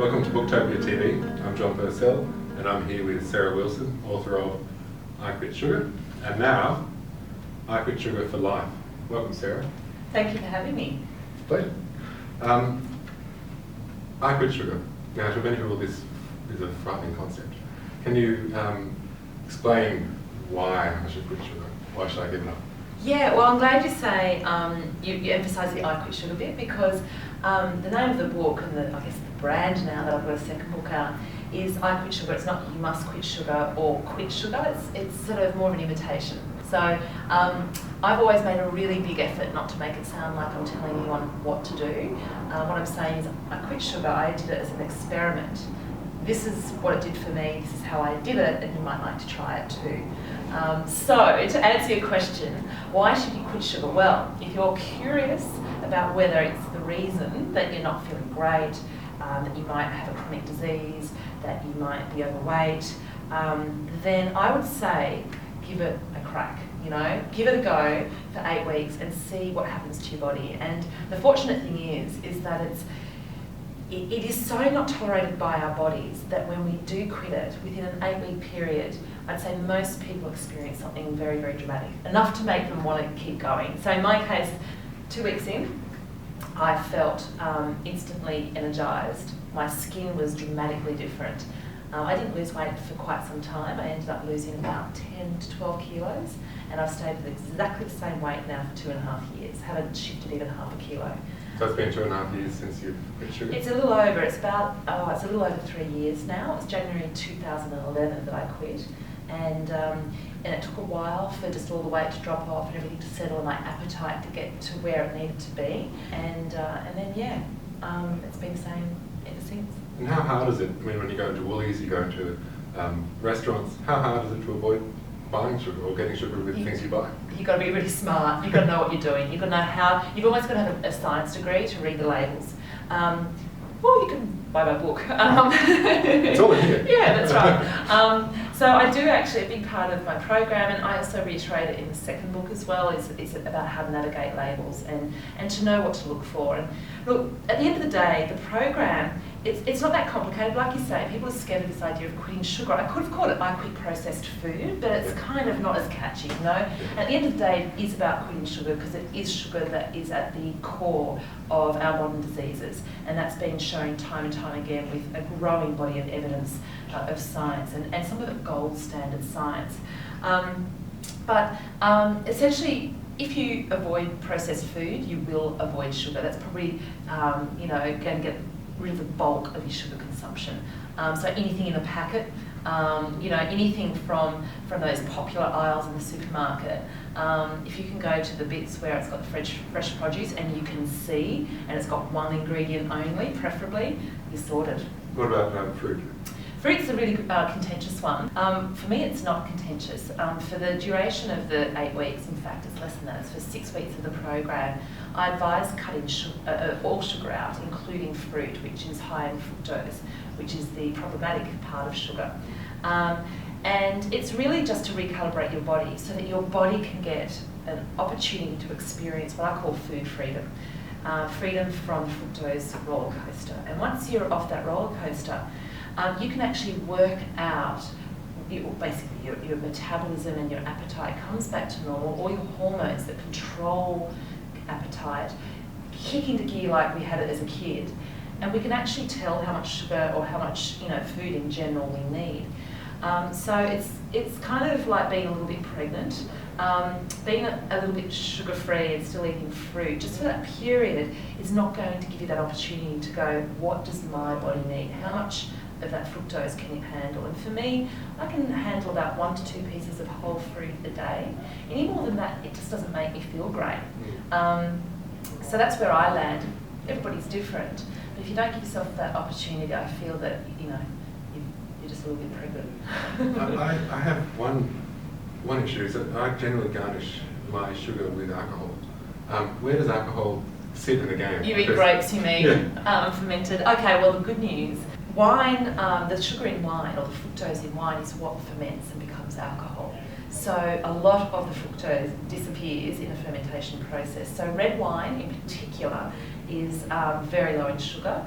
Welcome to Booktopia TV. I'm John Purcell and I'm here with Sarah Wilson, author of I Quit Sugar, and now I Quit Sugar for Life. Welcome, Sarah. Thank you for having me. Pleasure. I Quit Sugar. Now, to many people this is a frightening concept. Can you explain why I should quit sugar? Why should I give it up? Yeah, well, I'm glad you say you emphasise the I Quit Sugar bit, because the name of the book and I guess the brand now that I've got a second book out is I Quit Sugar. It's not you must quit sugar or quit sugar. It's sort of more of an invitation. So I've always made a really big effort not to make it sound like I'm telling anyone what to do. What I'm saying is I quit sugar. I did it as an experiment. This is what it did for me. This is how I did it, and you might like to try it too. So to answer your question, why should you quit sugar? Well, if you're curious about whether it's the reason that you're not feeling great, that you might have a chronic disease, that you might be overweight, then I would say give it a crack. Give it a go for 8 weeks and see what happens to your body. And the fortunate thing is that it is so not tolerated by our bodies that when we do quit it, within an 8-week period, I'd say most people experience something very, very dramatic, enough to make them want to keep going. So in my case, 2 weeks in, I felt instantly energised. My skin was dramatically different. I didn't lose weight for quite some time. I ended up losing about 10 to 12 kilos, and I've stayed with exactly the same weight now for 2.5 years. Haven't shifted even half a kilo. So it's been 2.5 years since you've quit sugar? It's a little over. It's a little over 3 years now. It was January 2011 that I quit, and it took a while for just all the weight to drop off and everything to settle, and my appetite to get to where it needed to be, and then it's been the same ever since. And how hard is it? I mean, when you go into Woolies, you go into restaurants, how hard is it to avoid buying sugar or getting sugar with things you buy? You've got to be really smart. You've got to know what you're doing. You've got to know how. You've almost got to have a science degree to read the labels. Well, you can buy my book. It's all in here. Yeah, that's right. So I do actually, a big part of my program, and I also reiterate it in the second book as well, is about how to navigate labels and to know what to look for. And look, at the end of the day, the program, it's not that complicated. Like you say, people are scared of this idea of quitting sugar. I could have called it I Quit Processed Food, but it's kind of not as catchy, At the end of the day, it is about quitting sugar, because it is sugar that is at the core of our modern diseases, and that's been shown time and time again with a growing body of evidence of science, and some of it gold standard science. But essentially, if you avoid processed food, you will avoid sugar. That's probably going to get rid of the bulk of your sugar consumption. So anything in a packet, anything from those popular aisles in the supermarket. If you can go to the bits where it's got the fresh produce and you can see, and it's got one ingredient only, preferably, you're sorted. What about fruit? Fruit's a really contentious one. For me, it's not contentious. For the duration of the 8 weeks, in fact, it's less than that. It's for 6 weeks of the program. I advise cutting all sugar out, including fruit, which is high in fructose, which is the problematic part of sugar. And it's really just to recalibrate your body so that your body can get an opportunity to experience what I call food freedom. Freedom from the fructose roller coaster. And once you're off that roller coaster, you can actually work out, basically your metabolism and your appetite comes back to normal. All your hormones that control appetite kick into gear like we had it as a kid, and we can actually tell how much sugar or how much food in general we need. So it's kind of like being a little bit pregnant. Being a little bit sugar-free and still eating fruit, just for that period, is not going to give you that opportunity to go, what does my body need? How much of that fructose can you handle? And for me, I can handle about 1 to 2 pieces of whole fruit a day. Any more than that, it just doesn't make me feel great. So that's where I land. Everybody's different. But if you don't give yourself that opportunity, I feel that, you're just a little bit pregnant. I have one issue, is that I generally garnish my sugar with alcohol. Where does alcohol sit in the game? You eat grapes, you mean? Yeah. Fermented. Okay, well, the good news, wine, the sugar in wine, or the fructose in wine, is what ferments and becomes alcohol. So a lot of the fructose disappears in the fermentation process. So red wine in particular is very low in sugar.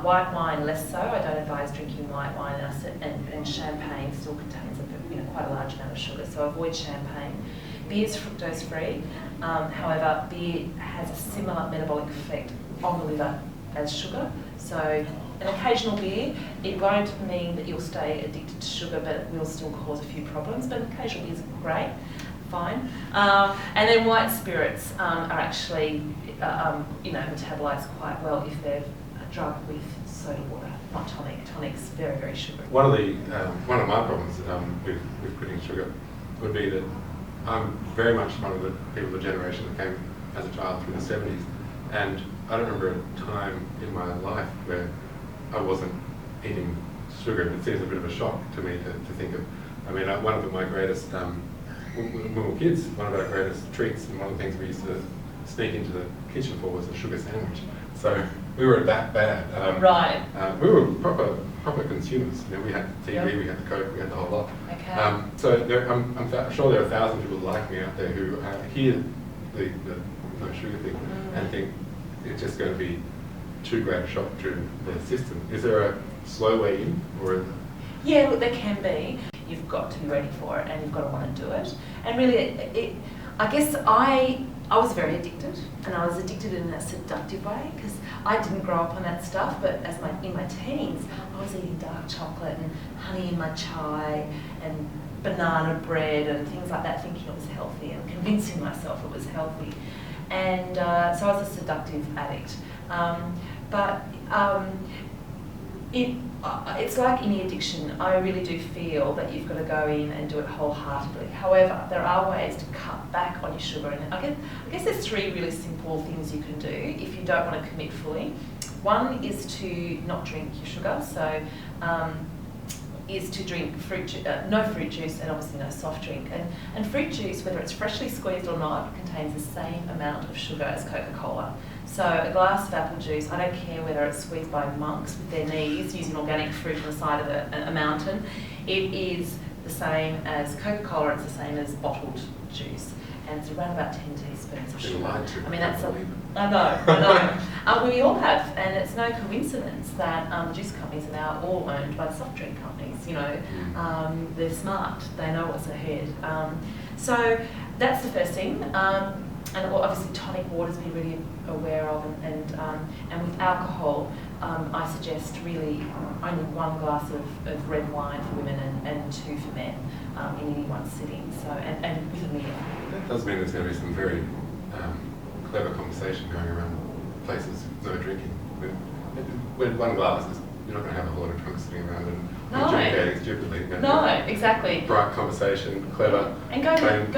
White wine less so. I don't advise drinking white wine, and champagne still contains quite a large amount of sugar, so avoid champagne. Beer is fructose free. However, beer has a similar metabolic effect on the liver as sugar. So an occasional beer, it won't mean that you'll stay addicted to sugar, but it will still cause a few problems. But occasional beer is great, fine. And then white spirits are actually, metabolised quite well if they're drunk with soda water, not tonic. Tonic's very, very sugary. One of my problems with quitting sugar would be that I'm very much one of the people of the generation that came as a child through the 70s, and I don't remember a time in my life where I wasn't eating sugar. It seems a bit of a shock to me to think of. I mean, one of my greatest, when we were kids, one of our greatest treats, and one of the things we used to sneak into the kitchen for was a sugar sandwich. So we were that bad. Right. We were proper consumers. We had the TV, yep. We had the Coke, we had the whole lot. Okay. So I'm sure there are 1,000 people like me out there who hear the no sugar thing and think it's just going to be too great a shock to their system. Is there a slow way in, or? Yeah, look, there can be. You've got to be ready for it, and you've got to want to do it. And really, I guess I was very addicted, and I was addicted in a seductive way because I didn't grow up on that stuff. But in my teens, I was eating dark chocolate and honey in my chai and banana bread and things like that, thinking it was healthy and convincing myself it was healthy. And so I was a seductive addict. It's like any addiction. I really do feel that you've got to go in and do it wholeheartedly. However, there are ways to cut back on your sugar. And I guess there's 3 really simple things you can do if you don't want to commit fully. One is to not drink your sugar. So is to drink no fruit juice and obviously no soft drink. And fruit juice, whether it's freshly squeezed or not, contains the same amount of sugar as Coca-Cola. So a glass of apple juice, I don't care whether it's squeezed by monks with their knees using organic fruit on the side of a mountain, it is the same as Coca-Cola, it's the same as bottled juice. And it's around about 10 teaspoons of sugar. I mean, that's I know. We all have, and it's no coincidence that juice companies are now all owned by the soft drink companies. They're smart, they know what's ahead. So that's the first thing. And obviously tonic waters be really aware of, and with alcohol, I suggest really only 1 glass of red wine for women and 2 for men in any one sitting. So and with a meal. That does mean there's going to be some very clever conversation going around places with no drinking. With 1 glass, you're not going to have a whole lot of drunks sitting around and communicating stupidly. No, exactly. Bright conversation, clever. And go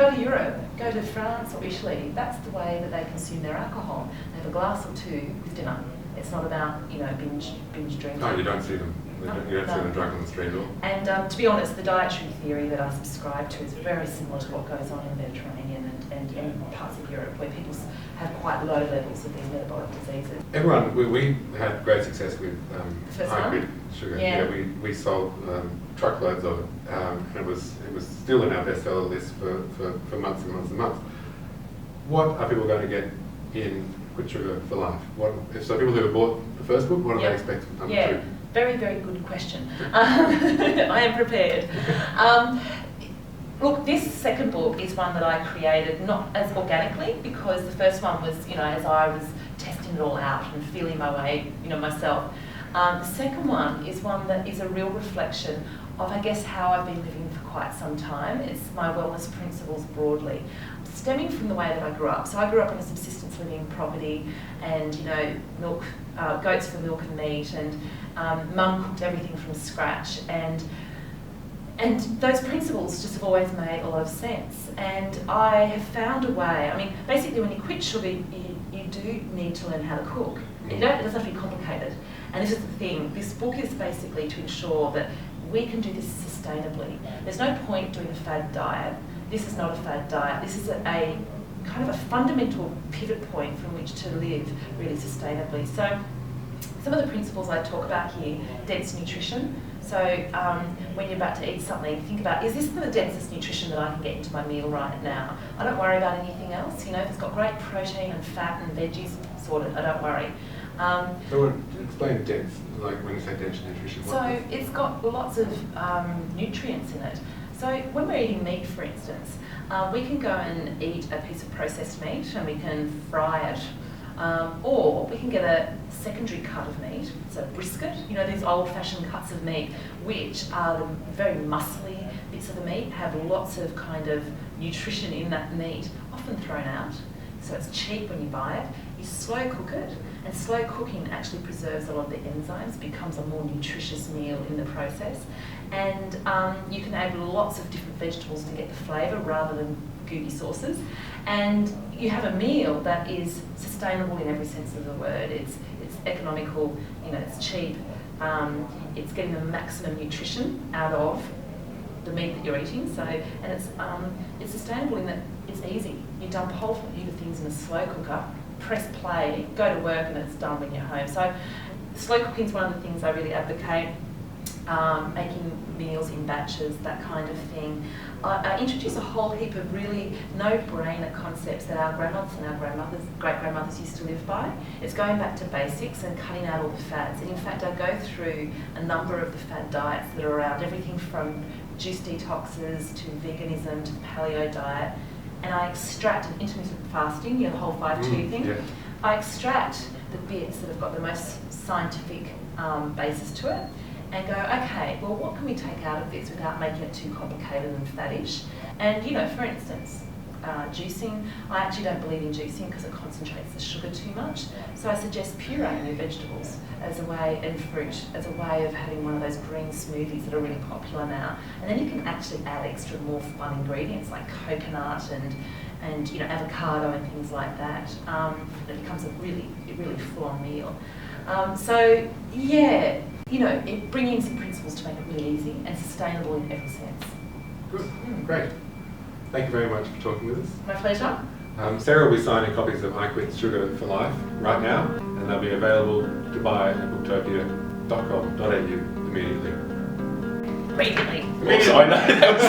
to Europe, go to France or Italy. That's the way that they consume their alcohol. They have a glass or 2 with dinner. It's not about binge drinking. No, you don't see them. You don't see them drunk on the street at all. And to be honest, the dietary theory that I subscribe to is very similar to what goes on in the Mediterranean and parts of Europe, where people have quite low levels of these metabolic diseases. We had great success with high sugar. Yeah. We sold truckloads of it, and it was still in our bestseller list for months and months and months. What are people going to get in Quit Sugar for Life? So people who have bought the first book, what do they expect from number 2? Very, very good question. I am prepared. Look, this second book is one that I created not as organically, because the first one was, as I was testing it all out and feeling my way, myself. The second one is one that is a real reflection of, I guess, how I've been living for quite some time. It's my wellness principles broadly, stemming from the way that I grew up. So I grew up in a subsistence living property, and milk, goats for milk and meat, and mum cooked everything from scratch, and those principles just have always made a lot of sense. And I have found a way. I mean, basically, when you quit sugar, you do need to learn how to cook. It doesn't have to be complicated. And this is the thing. This book is basically to ensure that we can do this sustainably. There's no point doing a fad diet. This is not a fad diet. This is a kind of a fundamental pivot point from which to live really sustainably. So some of the principles I talk about here: dense nutrition. So when you're about to eat something, think about, is this the densest nutrition that I can get into my meal right now? I don't worry about anything else. You know, if it's got great protein and fat and veggies, sorted, I don't worry. So explain dense, like when you say dense nutrition. So it's got lots of nutrients in it. So when we're eating meat, for instance, we can go and eat a piece of processed meat and we can fry it. Or we can get a secondary cut of meat, so brisket, you know, these old-fashioned cuts of meat, which are the very muscly bits of the meat, have lots of kind of nutrition in that meat, often thrown out. So it's cheap when you buy it. You slow cook it, and slow cooking actually preserves a lot of the enzymes, becomes a more nutritious meal in the process. And you can add lots of different vegetables to get the flavour rather than gooey sauces. And you have a meal that is sustainable in every sense of the word. It's economical, you know, it's cheap. It's getting the maximum nutrition out of the meat that you're eating. So, and it's sustainable in that it's easy. You dump a whole heap of things in a slow cooker, press play, go to work, and it's done when you're home. So, slow cooking is one of the things I really advocate. Making meals in batches, that kind of thing. I introduce a whole heap of really no-brainer concepts that our grandmothers and our great-grandmothers used to live by. It's going back to basics and cutting out all the fads. And in fact, I go through a number of the fad diets that are around, everything from juice detoxes to veganism to the paleo diet. And I extract an intermittent fasting, you know, the whole 5-2 thing. Yeah. I extract the bits that have got the most scientific basis to it, and go, okay, well, what can we take out of this without making it too complicated and faddish? And, you know, for instance, juicing, I actually don't believe in juicing because it concentrates the sugar too much. So I suggest pureeing your vegetables as a way, and fruit, as a way of having one of those green smoothies that are really popular now. And then you can actually add extra more fun ingredients like coconut and you know, avocado and things like that. It becomes a really full-on meal. So, yeah, you know, bring in some principles to make it really easy and sustainable in every sense. Good, great. Thank you very much for talking with us. My pleasure. Sarah will be signing copies of I Quit Sugar for Life right now, and they'll be available to buy at booktopia.com.au immediately. Immediately. Also, I know that was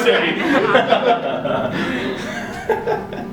silly.